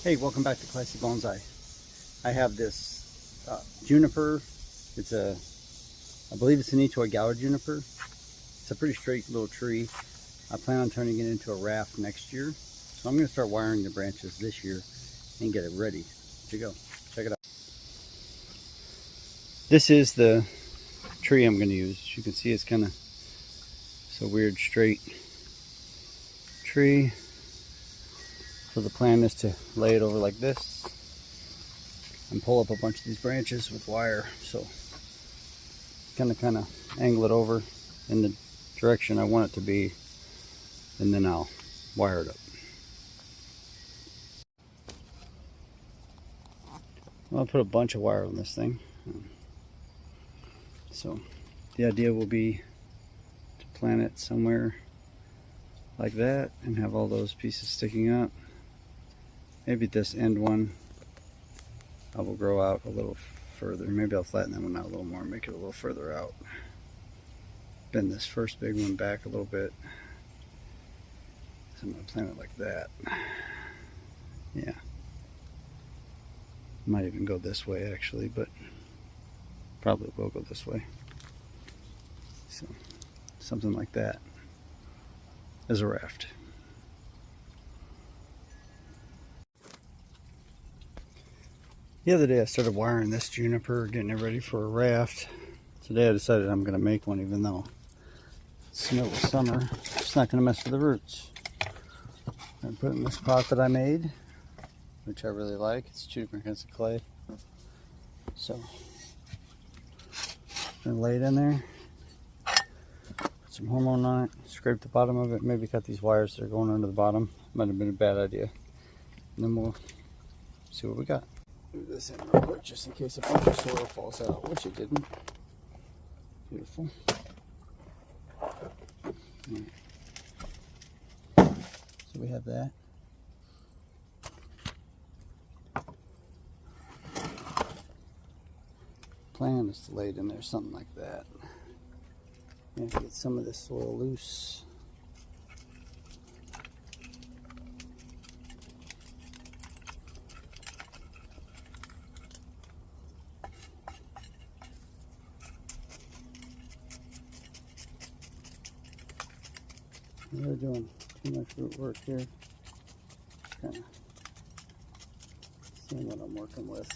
Hey, welcome back to Classy Bonsai. I have this juniper. I believe it's an Etoy Gower juniper. It's a pretty straight little tree. I plan on turning it into a raft next year. So I'm going to start wiring the branches this year and get it ready to go. Check it out. This is the tree I'm going to use. As you can see, it's kind of a weird straight tree. So the plan is to lay it over like this and pull up a bunch of these branches with wire. So kind of angle it over in the direction I want it to be, and then I'll wire it up. I'll put a bunch of wire on this thing. So the idea will be to plant it somewhere like that and have all those pieces sticking up. Maybe this end one I will grow out a little further. Maybe I'll flatten that one out a little more, make it a little further out. Bend this first big one back a little bit. So I'm going to plant it like that. Yeah. Might even go this way actually, but probably will go this way. So something like that as a raft. The other day I started wiring this juniper, getting it ready for a raft. Today I decided I'm going to make one, even though it's middle of summer. It's not going to mess with the roots. I'm put it in this pot that I made, which I really like. It's 2 different kinds of clay. So I'm going to lay it in there, put some hormone on it, scrape the bottom of it, maybe cut these wires that are going under the bottom. Might have been a bad idea. And then we'll see what we got. Move this in real quick just in case a bunch of soil falls out, which it didn't. Beautiful. Right. So we have that. Plan is to lay it in there something like that. And get some of this soil loose. We're doing too much root work here. Kind of seeing what I'm working with.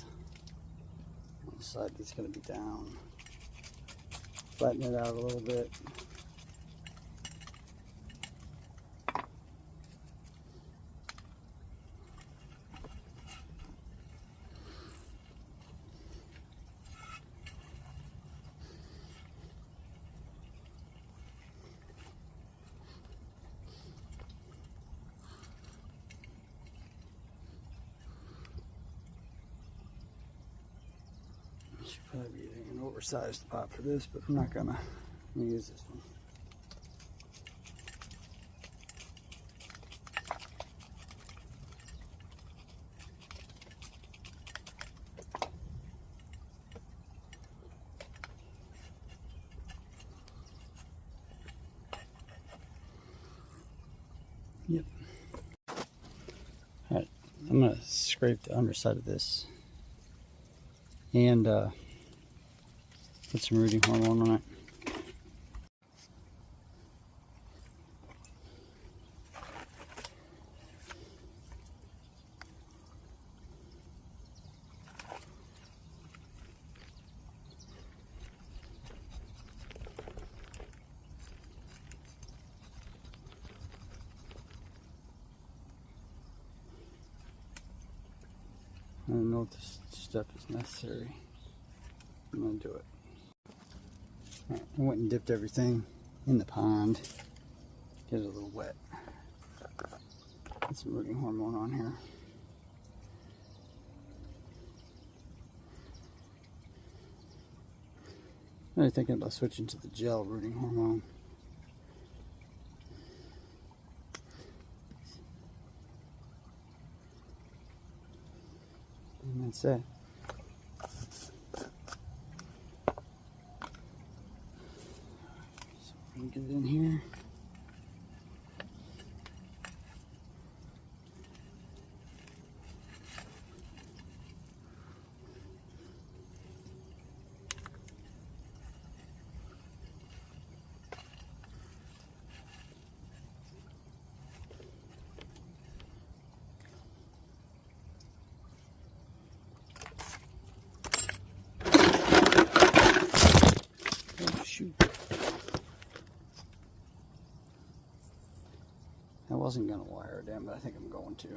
On the side that's going to be down. Flatten it out a little bit. Should probably be using an oversized pot for this, but I'm not gonna. I'm gonna use this one. Yep. All right, I'm gonna scrape the underside of this and put some rooting hormone on it. I don't know if this step is necessary. I'm going to do it. Right, I went and dipped everything in the pond. Get it a little wet. Put some rooting hormone on here. I'm really thinking about switching to the gel rooting hormone. And that's it. So we can get it in here. wasn't going to wire it in, but I think I'm going to.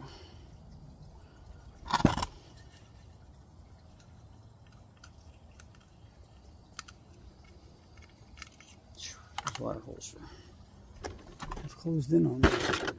This wire holster. I've closed in on it.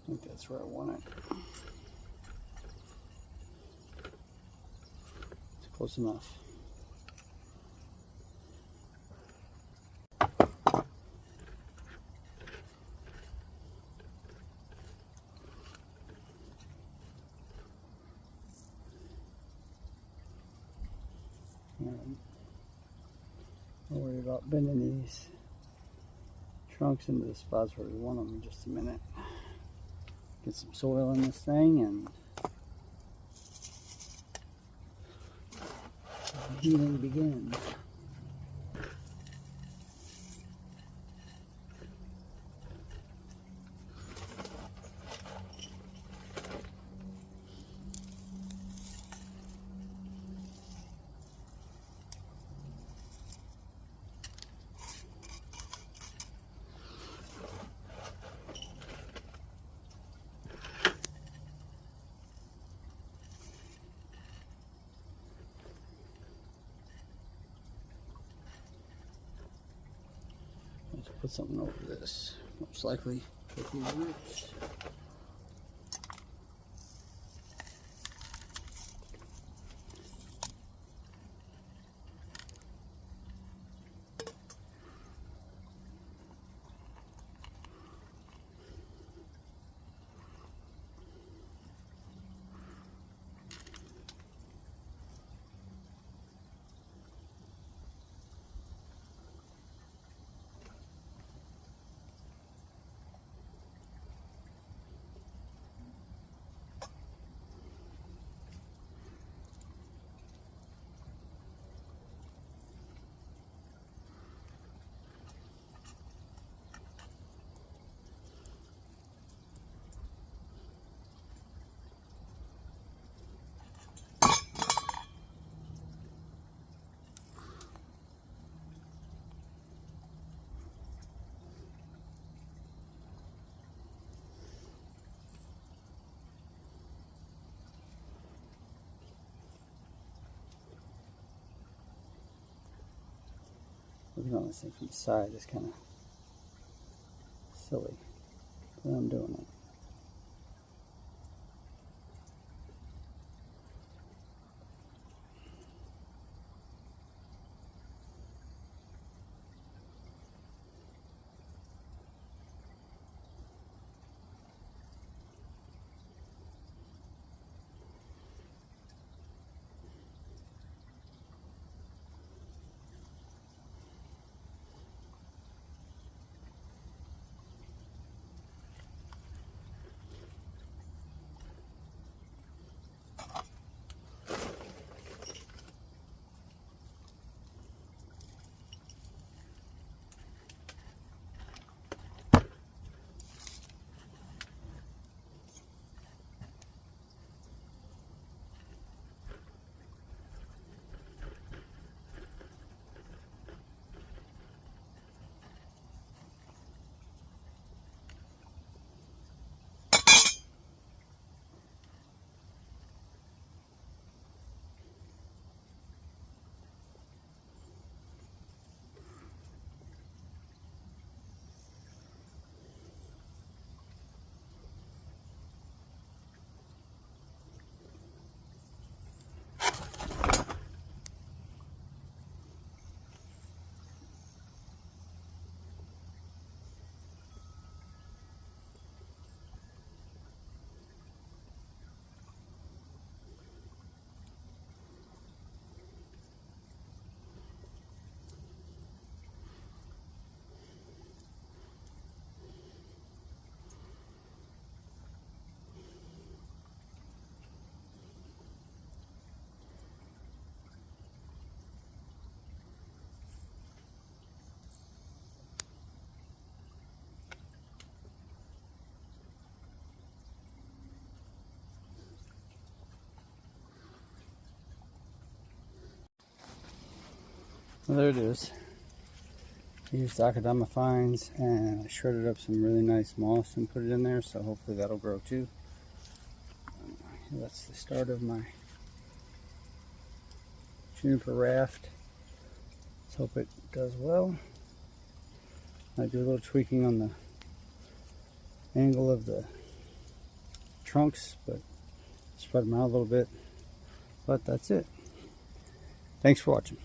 I think that's where I want it. It's close enough. Don't worry about bending these trunks into the spots where we want them in just a minute. Get some soil in this thing and healing begins. Let's put something over this. Most likely put these roots. Looking on this thing from the side is kind of silly, but I'm doing it. Well, there it is. I used Akadama fines and I shredded up some really nice moss and put it in there, so hopefully that'll grow too. That's the start of my juniper raft. Let's hope it does well. I do a little tweaking on the angle of the trunks, but spread them out a little bit. But that's it. Thanks for watching.